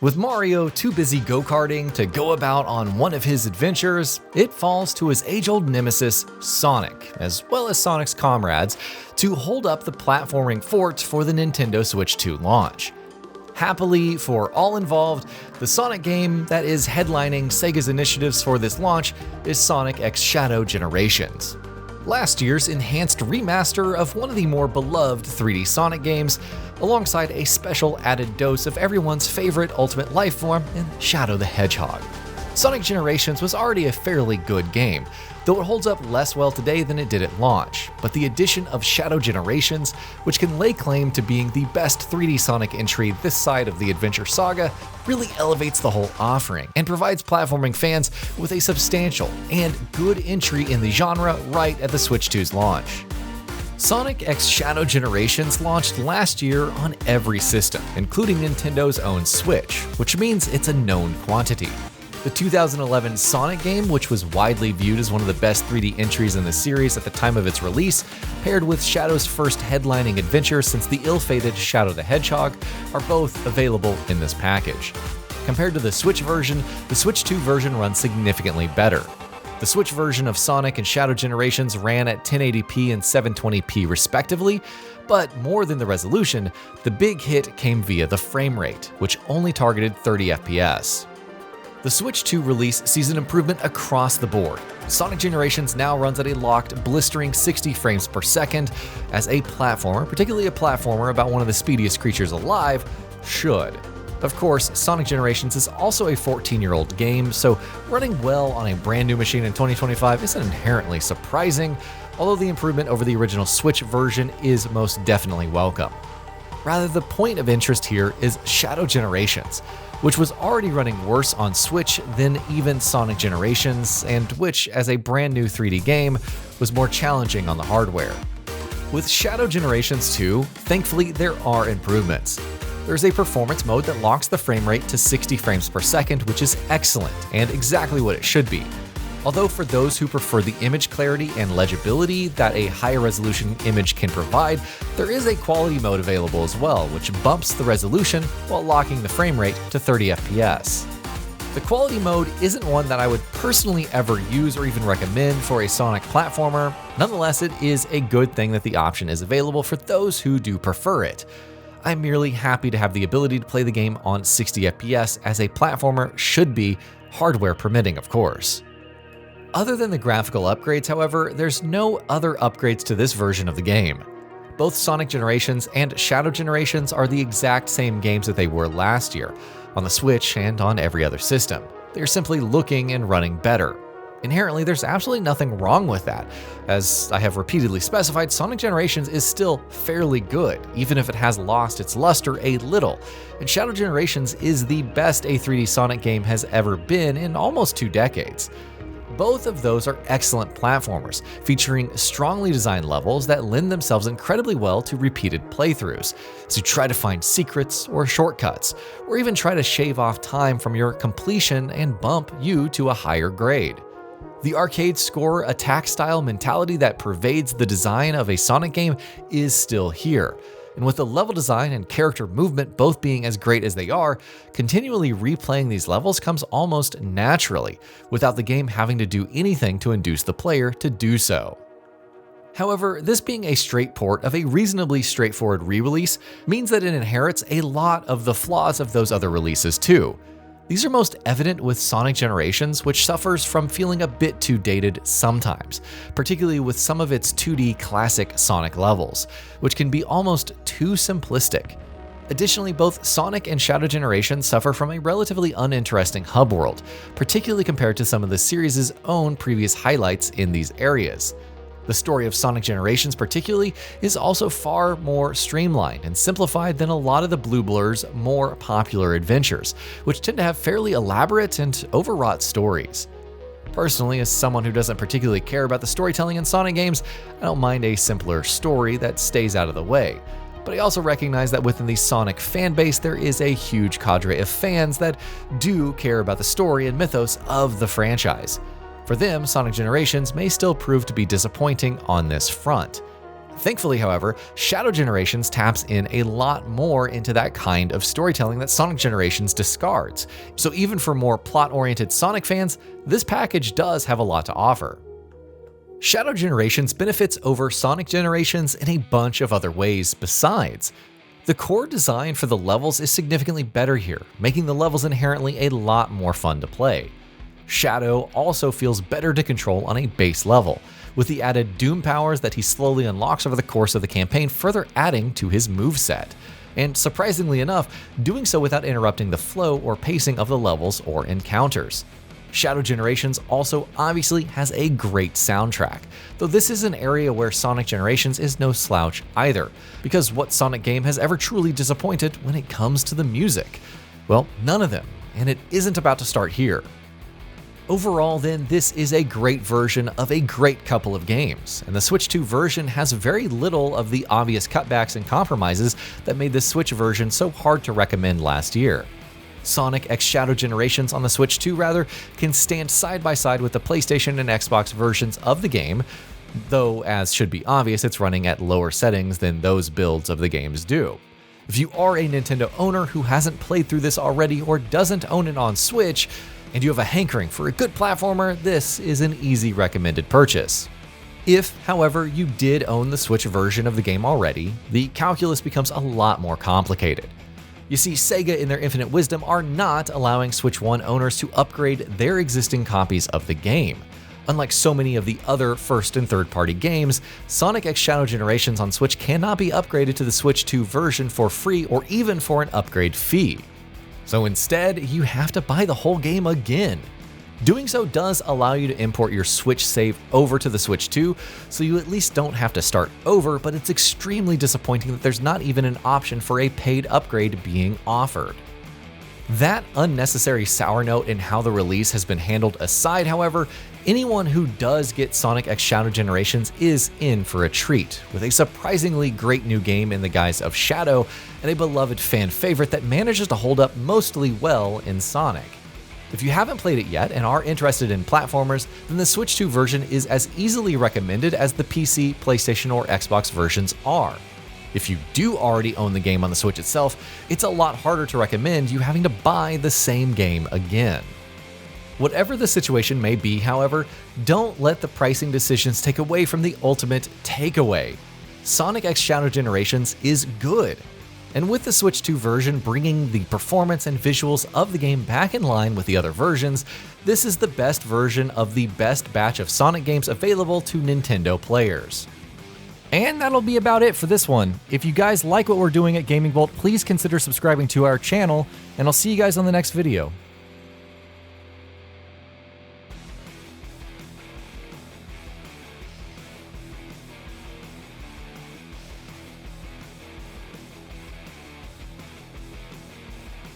With Mario too busy go-karting to go about on one of his adventures, it falls to his age-old nemesis, Sonic, as well as Sonic's comrades, to hold up the platforming fort for the Nintendo Switch 2 launch. Happily for all involved, the Sonic game that is headlining Sega's initiatives for this launch is Sonic X Shadow Generations. Last year's enhanced remaster of one of the more beloved 3D Sonic games, alongside a special added dose of everyone's favorite ultimate life form in Shadow the Hedgehog. Sonic Generations was already a fairly good game, though it holds up less well today than it did at launch, but the addition of Shadow Generations, which can lay claim to being the best 3D Sonic entry this side of the adventure saga, really elevates the whole offering and provides platforming fans with a substantial and good entry in the genre right at the Switch 2's launch. Sonic X Shadow Generations launched last year on every system, including Nintendo's own Switch, which means it's a known quantity. The 2011 Sonic game, which was widely viewed as one of the best 3D entries in the series at the time of its release, paired with Shadow's first headlining adventure since the ill-fated Shadow the Hedgehog, are both available in this package. Compared to the Switch version, the Switch 2 version runs significantly better. The Switch version of Sonic and Shadow Generations ran at 1080p and 720p respectively, but more than the resolution, the big hit came via the frame rate, which only targeted 30 FPS. The Switch 2 release sees an improvement across the board. Sonic Generations now runs at a locked, blistering 60 frames per second, as a platformer, particularly a platformer about one of the speediest creatures alive, should. Of course, Sonic Generations is also a 14-year-old game, so running well on a brand new machine in 2025 isn't inherently surprising, although the improvement over the original Switch version is most definitely welcome. Rather, the point of interest here is Shadow Generations, which was already running worse on Switch than even Sonic Generations, and which, as a brand new 3D game, was more challenging on the hardware. With Shadow Generations 2, thankfully there are improvements. There's a performance mode that locks the frame rate to 60 frames per second, which is excellent and exactly what it should be. Although for those who prefer the image clarity and legibility that a higher resolution image can provide, there is a quality mode available as well, which bumps the resolution while locking the frame rate to 30 FPS. The quality mode isn't one that I would personally ever use or even recommend for a Sonic platformer. Nonetheless, it is a good thing that the option is available for those who do prefer it. I'm merely happy to have the ability to play the game on 60 FPS as a platformer should be, hardware permitting of course. Other than the graphical upgrades, however, there's no other upgrades to this version of the game. Both Sonic Generations and Shadow Generations are the exact same games that they were last year, on the Switch and on every other system. They're simply looking and running better. Inherently, there's absolutely nothing wrong with that. As I have repeatedly specified, Sonic Generations is still fairly good, even if it has lost its luster a little, and Shadow Generations is the best a 3D Sonic game has ever been in almost 2 decades. Both of those are excellent platformers, featuring strongly designed levels that lend themselves incredibly well to repeated playthroughs, as you try to find secrets or shortcuts, or even try to shave off time from your completion and bump you to a higher grade. The arcade score attack style mentality that pervades the design of a Sonic game is still here. And with the level design and character movement both being as great as they are, continually replaying these levels comes almost naturally, without the game having to do anything to induce the player to do so. However, this being a straight port of a reasonably straightforward re-release means that it inherits a lot of the flaws of those other releases too. These are most evident with Sonic Generations, which suffers from feeling a bit too dated sometimes, particularly with some of its 2D classic Sonic levels, which can be almost too simplistic. Additionally, both Sonic and Shadow Generations suffer from a relatively uninteresting hub world, particularly compared to some of the series' own previous highlights in these areas. The story of Sonic Generations particularly is also far more streamlined and simplified than a lot of the Blue Blur's more popular adventures, which tend to have fairly elaborate and overwrought stories. Personally, as someone who doesn't particularly care about the storytelling in Sonic games, I don't mind a simpler story that stays out of the way. But I also recognize that within the Sonic fanbase there is a huge cadre of fans that do care about the story and mythos of the franchise. For them, Sonic Generations may still prove to be disappointing on this front. Thankfully, however, Shadow Generations taps in a lot more into that kind of storytelling that Sonic Generations discards. So even for more plot-oriented Sonic fans, this package does have a lot to offer. Shadow Generations benefits over Sonic Generations in a bunch of other ways besides. The core design for the levels is significantly better here, making the levels inherently a lot more fun to play. Shadow also feels better to control on a base level, with the added Doom powers that he slowly unlocks over the course of the campaign further adding to his moveset, and surprisingly enough, doing so without interrupting the flow or pacing of the levels or encounters. Shadow Generations also obviously has a great soundtrack, though this is an area where Sonic Generations is no slouch either, because what Sonic game has ever truly disappointed when it comes to the music? Well, none of them, and it isn't about to start here. Overall then, this is a great version of a great couple of games, and the Switch 2 version has very little of the obvious cutbacks and compromises that made the Switch version so hard to recommend last year. Sonic X Shadow Generations on the Switch 2 can stand side by side with the PlayStation and Xbox versions of the game, though as should be obvious, it's running at lower settings than those builds of the games do. If you are a Nintendo owner who hasn't played through this already or doesn't own it on Switch, and you have a hankering for a good platformer, this is an easy recommended purchase. If, however, you did own the Switch version of the game already, the calculus becomes a lot more complicated. You see, Sega in their infinite wisdom are not allowing Switch 1 owners to upgrade their existing copies of the game. Unlike so many of the other first and third party games, Sonic X Shadow Generations on Switch cannot be upgraded to the Switch 2 version for free or even for an upgrade fee. So instead, you have to buy the whole game again. Doing so does allow you to import your Switch save over to the Switch 2, so you at least don't have to start over, but it's extremely disappointing that there's not even an option for a paid upgrade being offered. That unnecessary sour note in how the release has been handled aside, however, anyone who does get Sonic X Shadow Generations is in for a treat, with a surprisingly great new game in the guise of Shadow and a beloved fan favorite that manages to hold up mostly well in Sonic. If you haven't played it yet and are interested in platformers, then the Switch 2 version is as easily recommended as the PC, PlayStation, or Xbox versions are. If you do already own the game on the Switch itself, it's a lot harder to recommend you having to buy the same game again. Whatever the situation may be, however, don't let the pricing decisions take away from the ultimate takeaway. Sonic X Shadow Generations is good. And with the Switch 2 version bringing the performance and visuals of the game back in line with the other versions, this is the best version of the best batch of Sonic games available to Nintendo players. And that'll be about it for this one. If you guys like what we're doing at Gaming Bolt, please consider subscribing to our channel, and I'll see you guys on the next video.